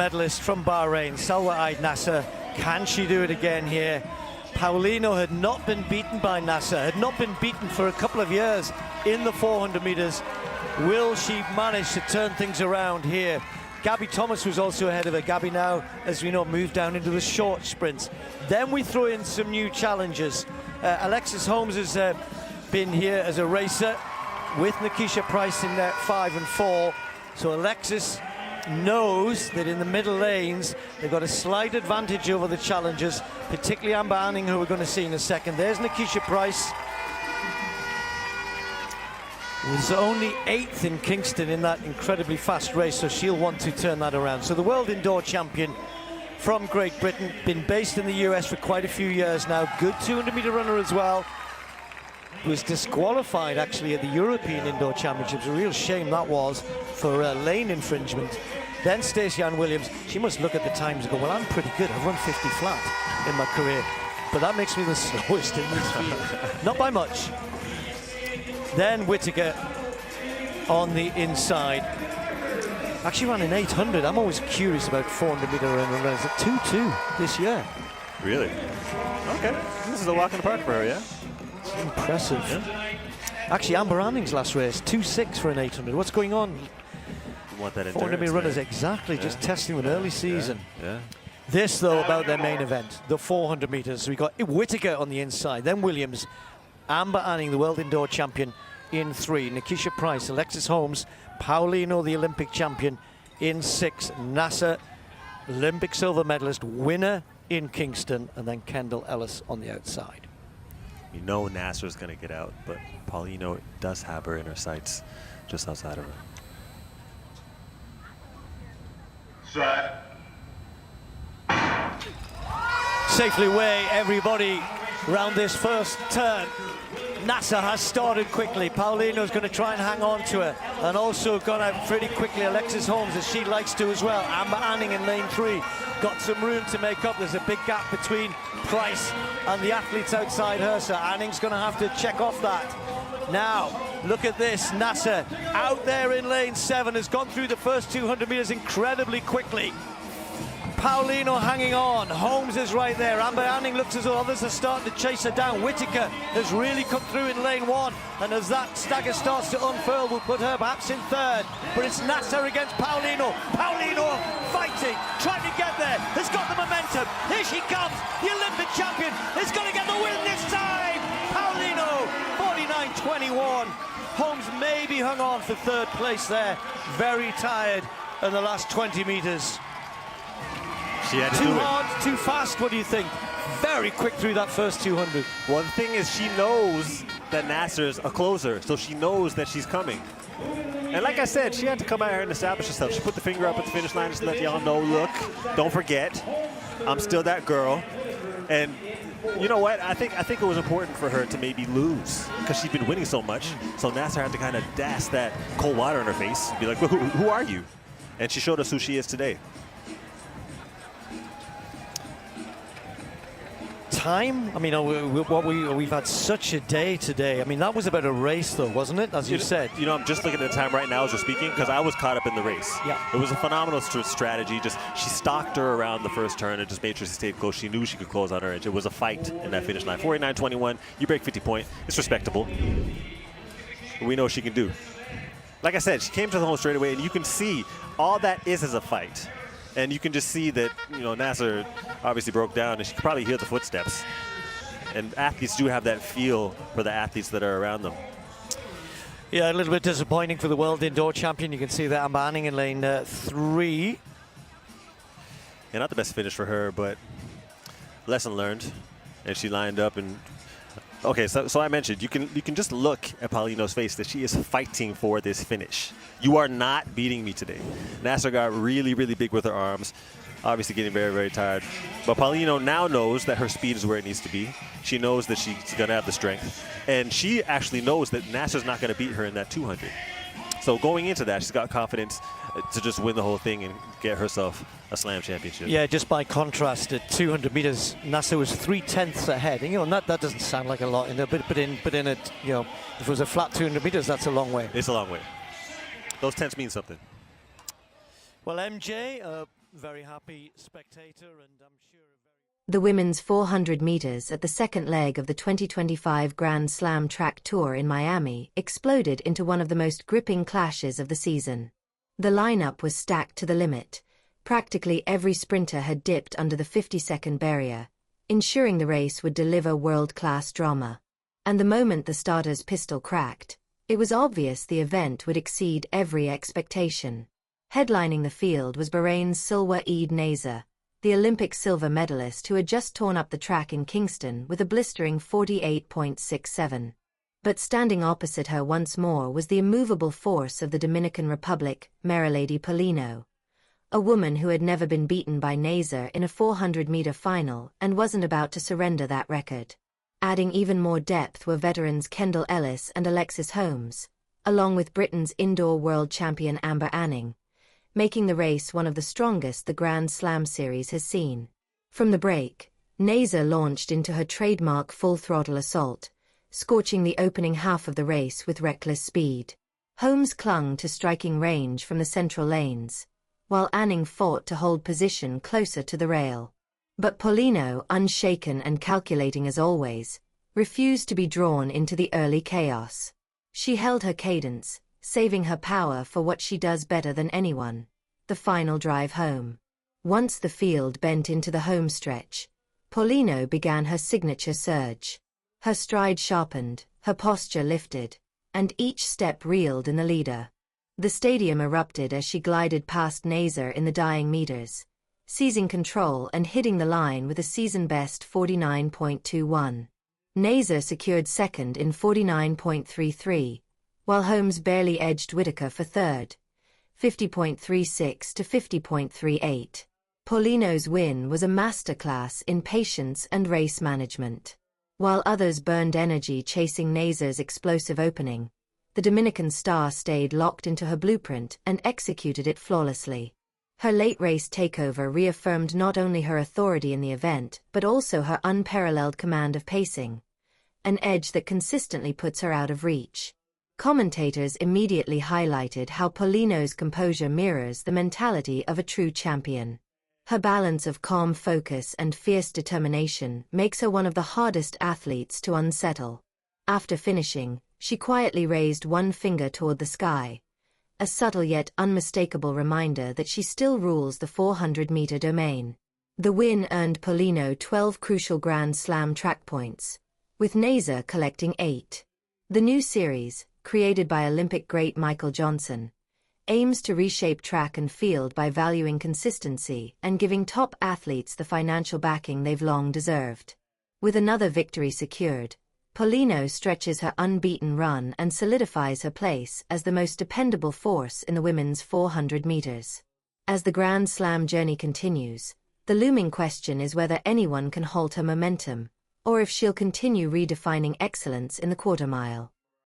medalist from Bahrain, Salwa Naser. Can she do it again here? Paulino had not been beaten by Naser, had not been beaten for a couple of years in the 400 meters. Will she manage to turn things around here? Gabby Thomas was also ahead of her. Gabby now, as we know, moved down into the short sprints. Then we throw in some new challengers. Alexis Holmes has been here as a racer with Nakisha Price in there 5 and 4. So Alexis knows that in the middle lanes they've got a slight advantage over the challengers, particularly Amber Anning, who we're going to see in a second. There's Nakisha Price. Was only 8th in Kingston in that incredibly fast race, so she'll want to turn that around. So the world indoor champion from Great Britain, been based in the US for quite a few years now, good 200-meter runner as well. Was disqualified actually at the European Indoor Championships. A real shame that was for lane infringement. Then Stacey Ann Williams, she must look at the times and go, well, I'm pretty good. I've run 50 flat in my career, but that makes me the slowest in this field. Not by much. Then Whittaker on the inside. Actually ran an 800. I'm always curious about 400-meter runners at 2.2 this year. Really? Okay. This is a walk in the park for her, yeah? It's impressive. Yeah. Actually, Amber Anning's last race, 2.6 for an 800. What's going on? You want that 400-meter runners, exactly. Yeah. Just testing them in early season. Yeah. This, though, about their main event, the 400 meters. We got Whittaker on the inside, then Williams, Amber Anning, the world indoor champion, in 3. Nakisha Price, Alexis Holmes, Paulino, the Olympic champion, in 6. Naser, Olympic silver medalist, winner in Kingston, and then Kendall, Ellis on the outside. You know Naser's going to get out, but Paulino does have her in her sights just outside of her. Set. Safely away, everybody, around this first turn. Naser has started quickly. Paulino's going to try and hang on to her, and also gone out pretty quickly Alexis Holmes, as she likes to as well. Amber Anning in lane 3 got some room to make up. There's a big gap between Price and the athletes outside her, so Anning's going to have to check off that. Now look at this. Naser out there in lane 7 has gone through the first 200 meters incredibly quickly. Paulino hanging on. Holmes is right there. Amber Anning looks as though others are starting to chase her down. Whittaker has really come through in lane 1, and as that stagger starts to unfurl, we'll put her perhaps in 3rd. But it's Naser against Paulino. Paulino fighting, trying to get there. Has got the momentum. Here she comes. The Olympic champion is going to get the win this time. Paulino, 49.21. Holmes maybe hung on for 3rd place there. Very tired in the last 20 meters. She had to too do hard, too fast, what do you think? Very quick through that first 200. Well, the thing is, she knows that Naser's a closer, so she knows that she's coming. And like I said, she had to come out here and establish herself. She put the finger up at the finish line just to let y'all know, look, don't forget, I'm still that girl. And you know what? I think it was important for her to maybe lose because she'd been winning so much. So Naser had to kind of dash that cold water in her face, be like, well, who are you? And she showed us who she is today. Time? I mean, we've had such a day today. I mean, that was about a race, though, wasn't it? As you said. You know, I'm just looking at the time right now as we're speaking because I was caught up in the race. Yeah. It was a phenomenal strategy. Just she stalked her around the first turn and just made sure she stayed close. She knew she could close on her edge. It was a fight in that finish line. 49.21. You break 50 point. It's respectable. We know what she can do. Like I said, she came to the home straight away, and you can see all that is a fight. And you can just see that, you know, Naser obviously broke down, and she could probably hear the footsteps. And athletes do have that feel for the athletes that are around them. Yeah, a little bit disappointing for the world indoor champion. You can see that Amber Anning in lane 3. Yeah, not the best finish for her, but lesson learned. And she lined up and... Okay, so I mentioned, you can just look at Paulino's face that she is fighting for this finish. You are not beating me today. Naser got really, really big with her arms, obviously getting very, very tired. But Paulino now knows that her speed is where it needs to be. She knows that she's going to have the strength. And she actually knows that Naser's not going to beat her in that 200. So going into that, she's got confidence to just win the whole thing and get herself a slam championship. Yeah, just by contrast, at 200 meters, Naser was 3/10 ahead. And, you know, and that doesn't sound like a lot, but in it, you know, if it was a flat 200 meters, that's a long way. It's a long way. Those tenths mean something. Well, MJ. very happy spectator, and I'm sure a very... The women's 400 meters at the second leg of the 2025 Grand Slam Track Tour in Miami exploded into one of the most gripping clashes of the season. The lineup was stacked to the limit. Practically every sprinter had dipped under the 50-second barrier, ensuring the race would deliver world-class drama. And the moment the starter's pistol cracked, it was obvious the event would exceed every expectation. Headlining the field was Bahrain's Salwa Naser, the Olympic silver medalist who had just torn up the track in Kingston with a blistering 48.67. But standing opposite her once more was the immovable force of the Dominican Republic, Marileidy Paulino, a woman who had never been beaten by Naser in a 400-meter final and wasn't about to surrender that record. Adding even more depth were veterans Kendall, Ellis and Alexis Holmes, along with Britain's indoor world champion Amber Anning, making the race one of the strongest the Grand Slam series has seen. From the break, Naser launched into her trademark full-throttle assault, scorching the opening half of the race with reckless speed. Holmes clung to striking range from the central lanes, while Anning fought to hold position closer to the rail. But Paulino, unshaken and calculating as always, refused to be drawn into the early chaos. She held her cadence, saving her power for what she does better than anyone, the final drive home. Once the field bent into the home stretch, Paulino began her signature surge. Her stride sharpened, her posture lifted, and each step reeled in the leader. The stadium erupted as she glided past Naser in the dying meters, seizing control and hitting the line with a season-best 49.21. Naser secured second in 49.33, while Holmes barely edged Whitaker for third, 50.36 to 50.38. Paulino's win was a masterclass in patience and race management. While others burned energy chasing Naser's explosive opening, the Dominican star stayed locked into her blueprint and executed it flawlessly. Her late-race takeover reaffirmed not only her authority in the event but also her unparalleled command of pacing, an edge that consistently puts her out of reach. Commentators immediately highlighted how Paulino's composure mirrors the mentality of a true champion. Her balance of calm focus and fierce determination makes her one of the hardest athletes to unsettle. After finishing, she quietly raised one finger toward the sky, a subtle yet unmistakable reminder that she still rules the 400-meter domain. The win earned Paulino 12 crucial Grand Slam track points, with Naser collecting 8. The new series, created by Olympic great Michael Johnson, aims to reshape track and field by valuing consistency and giving top athletes the financial backing they've long deserved. With another victory secured, Paulino stretches her unbeaten run and solidifies her place as the most dependable force in the women's 400 meters. As the Grand Slam journey continues, the looming question is whether anyone can halt her momentum, or if she'll continue redefining excellence in the quarter mile.